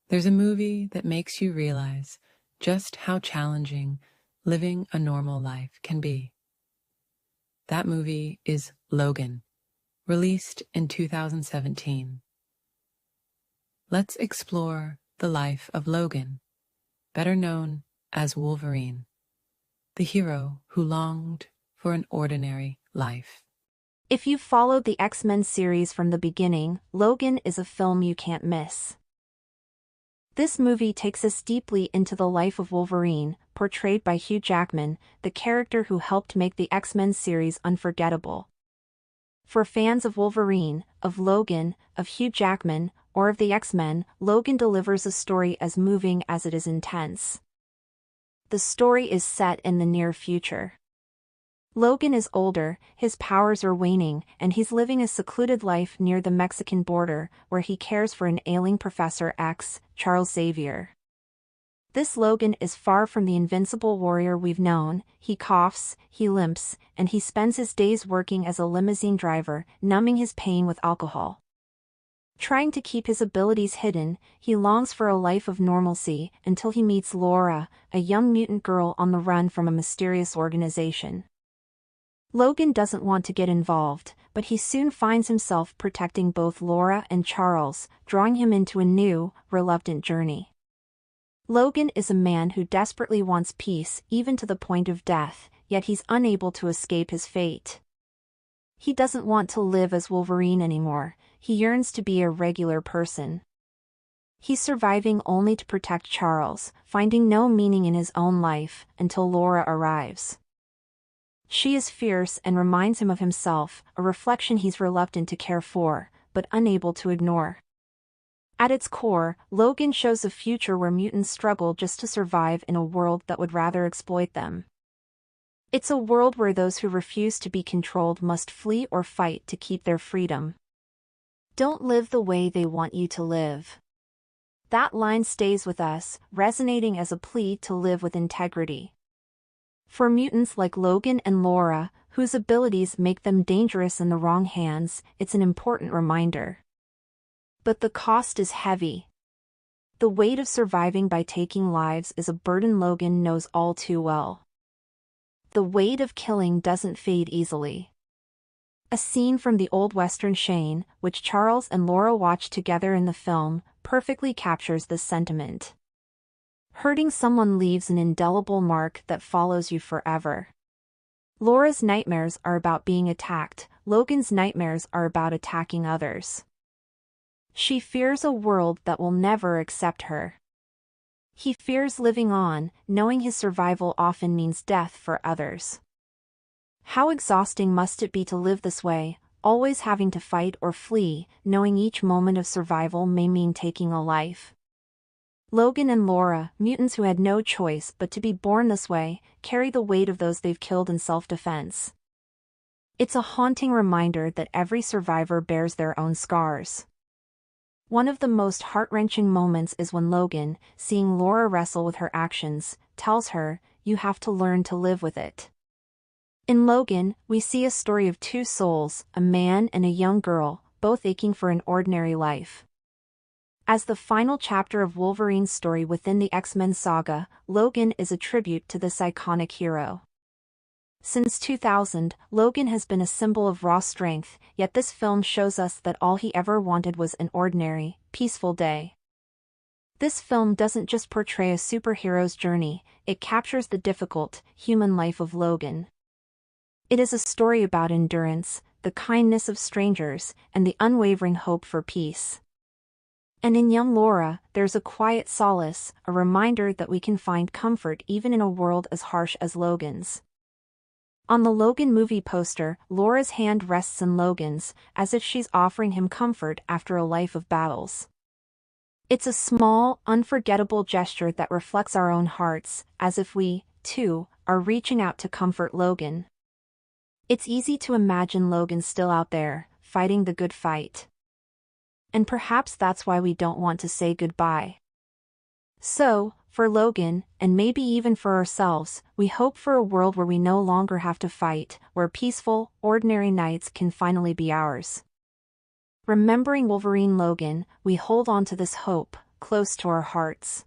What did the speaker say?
There's a movie that makes you realize just how challenging living a normal life can be. That movie is Logan, released in 2017. Let's explore the life of Logan, better known as Wolverine, the hero who longed for an ordinary life. If you've followed the X-Men series from the beginning, Logan is a film you can't miss. This movie takes us deeply into the life of Wolverine, portrayed by Hugh Jackman, the character who helped make the X-Men series unforgettable. For fans of Wolverine, of Logan, of Hugh Jackman, or of the X-Men, Logan delivers a story as moving as it is intense. The story is set in the near future. Logan is older, his powers are waning, and he's living a secluded life near the Mexican border, where he cares for an ailing Professor X, Charles Xavier. This Logan is far from the invincible warrior we've known. He coughs, he limps, and he spends his days working as a limousine driver, numbing his pain with alcohol. Trying to keep his abilities hidden, he longs for a life of normalcy until he meets Laura, a young mutant girl on the run from a mysterious organization. Logan doesn't want to get involved, but he soon finds himself protecting both Laura and Charles, drawing him into a new, reluctant journey. Logan is a man who desperately wants peace even to the point of death, yet he's unable to escape his fate. He doesn't want to live as Wolverine anymore, he yearns to be a regular person. He's surviving only to protect Charles, finding no meaning in his own life until Laura arrives. She is fierce and reminds him of himself, a reflection he's reluctant to care for, but unable to ignore. At its core, Logan shows a future where mutants struggle just to survive in a world that would rather exploit them. It's a world where those who refuse to be controlled must flee or fight to keep their freedom. Don't live the way they want you to live. That line stays with us, resonating as a plea to live with integrity. For mutants like Logan and Laura, whose abilities make them dangerous in the wrong hands, it's an important reminder. But the cost is heavy. The weight of surviving by taking lives is a burden Logan knows all too well. The weight of killing doesn't fade easily. A scene from the old Western Shane, which Charles and Laura watch together in the film, perfectly captures this sentiment. Hurting someone leaves an indelible mark that follows you forever. Laura's nightmares are about being attacked, Logan's nightmares are about attacking others. She fears a world that will never accept her. He fears living on, knowing his survival often means death for others. How exhausting must it be to live this way, always having to fight or flee, knowing each moment of survival may mean taking a life. Logan and Laura, mutants who had no choice but to be born this way, carry the weight of those they've killed in self-defense. It's a haunting reminder that every survivor bears their own scars. One of the most heart-wrenching moments is when Logan, seeing Laura wrestle with her actions, tells her, "You have to learn to live with it." In Logan, we see a story of two souls, a man and a young girl, both aching for an ordinary life. As the final chapter of Wolverine's story within the X-Men saga, Logan is a tribute to this iconic hero. Since 2000, Logan has been a symbol of raw strength, yet this film shows us that all he ever wanted was an ordinary, peaceful day. This film doesn't just portray a superhero's journey, it captures the difficult, human life of Logan. It is a story about endurance, the kindness of strangers, and the unwavering hope for peace. And in young Laura, there's a quiet solace, a reminder that we can find comfort even in a world as harsh as Logan's. On the Logan movie poster, Laura's hand rests in Logan's, as if she's offering him comfort after a life of battles. It's a small, unforgettable gesture that reflects our own hearts, as if we, too, are reaching out to comfort Logan. It's easy to imagine Logan still out there, fighting the good fight. And perhaps that's why we don't want to say goodbye. So, for Logan, and maybe even for ourselves, we hope for a world where we no longer have to fight, where peaceful, ordinary nights can finally be ours. Remembering Wolverine Logan, we hold on to this hope, close to our hearts.